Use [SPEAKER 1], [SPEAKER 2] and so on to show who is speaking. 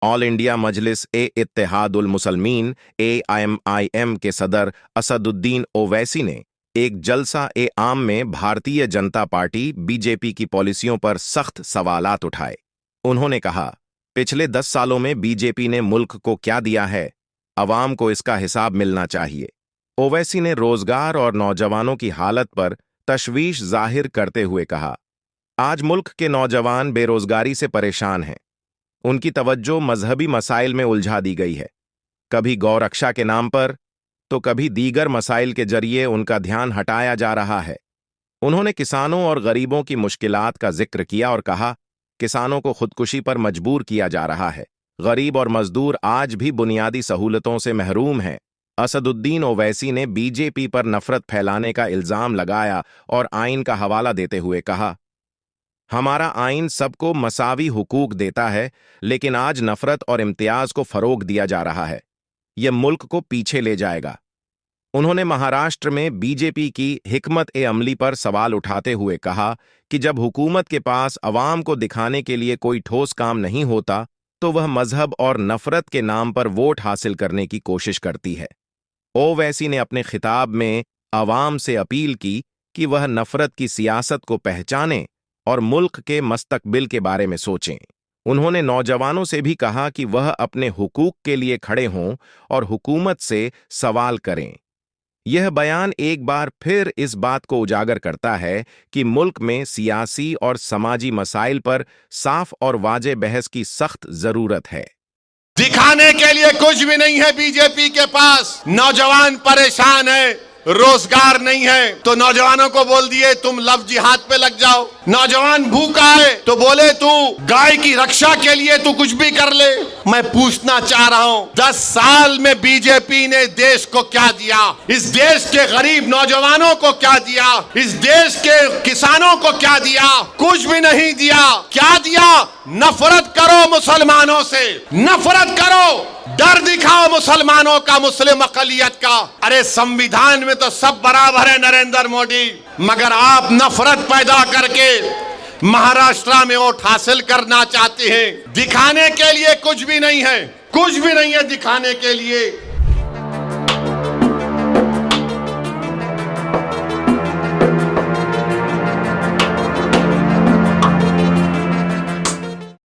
[SPEAKER 1] All India मजलिस ए Ittehadul Muslimeen AIMIM के सदर असदुद्दीन ओवैसी ने एक जलसा ए आम में भारतीय जनता पार्टी BJP की पॉलिसियों पर सख्त सवालात उठाए। उन्होंने कहा, पिछले 10 सालों में BJP ने मुल्क को क्या दिया है, अवाम को इसका हिसाब मिलना चाहिए। ओवैसी ने रोजगार और नौजवानों की हालत पर तशवीश जाहिर करते हुए कहा, आज मुल्क के नौजवान बेरोजगारी से परेशान हैं। उनकी तवज्जो मजहबी मसाइल में उलझा दी गई है, कभी गौरक्षा के नाम पर तो कभी दीगर मसाइल के जरिए उनका ध्यान हटाया जा रहा है। उन्होंने किसानों और गरीबों की मुश्किलात का जिक्र किया और कहा, किसानों को खुदकुशी पर मजबूर किया जा रहा है। गरीब और मजदूर आज भी बुनियादी सहूलतों से महरूम हैं। असदुद्दीन ओवैसी ने BJP पर नफरत फैलाने का इल्जाम लगाया और आइन का हवाला देते हुए कहा, हमारा आइन सबको मसावी हुकूक देता है, लेकिन आज नफरत और इम्तियाज को फरोग दिया जा रहा है। यह मुल्क को पीछे ले जाएगा। उन्होंने महाराष्ट्र में BJP की हिकमत-ए-अमली पर सवाल उठाते हुए कहा कि जब हुकूमत के पास अवाम को दिखाने के लिए कोई ठोस काम नहीं होता तो वह मजहब और नफरत के नाम पर वोट हासिल करने की कोशिश करती है। ओवैसी ने अपने खिताब में अवाम से अपील की कि वह नफरत की सियासत को पहचानें और मुल्क के मस्तकबिल के बारे में सोचें। उन्होंने नौजवानों से भी कहा कि वह अपने हुकूक के लिए खड़े हों और हुकूमत से सवाल करें। यह बयान एक बार फिर इस बात को उजागर करता है कि मुल्क में सियासी और समाजी मसाइल पर साफ और वाज़ेह बहस की सख्त जरूरत है।
[SPEAKER 2] दिखाने के लिए कुछ भी नहीं है BJP के पास। नौजवान परेशान है, रोजगार नहीं है तो नौजवानों को बोल दिए तुम लव जिहाद पे लग जाओ। नौजवान भूखा है तो बोले तू गाय की रक्षा के लिए तू कुछ भी कर ले। मैं पूछना चाह रहा हूं, 10 साल में BJP ने देश को क्या दिया? इस देश के गरीब नौजवानों को क्या दिया? इस देश के किसानों को क्या दिया? कुछ भी नहीं दिया। क्या दिया? नफरत करो मुसलमानों से, नफरत करो, डर दिखाओ मुसलमानों का, मुस्लिम अकलियत का। अरे संविधान में तो सब बराबर है नरेंद्र मोदी, मगर आप नफरत पैदा करके महाराष्ट्र में वोट हासिल करना चाहते हैं। दिखाने के लिए कुछ भी नहीं है, कुछ भी नहीं है दिखाने के लिए।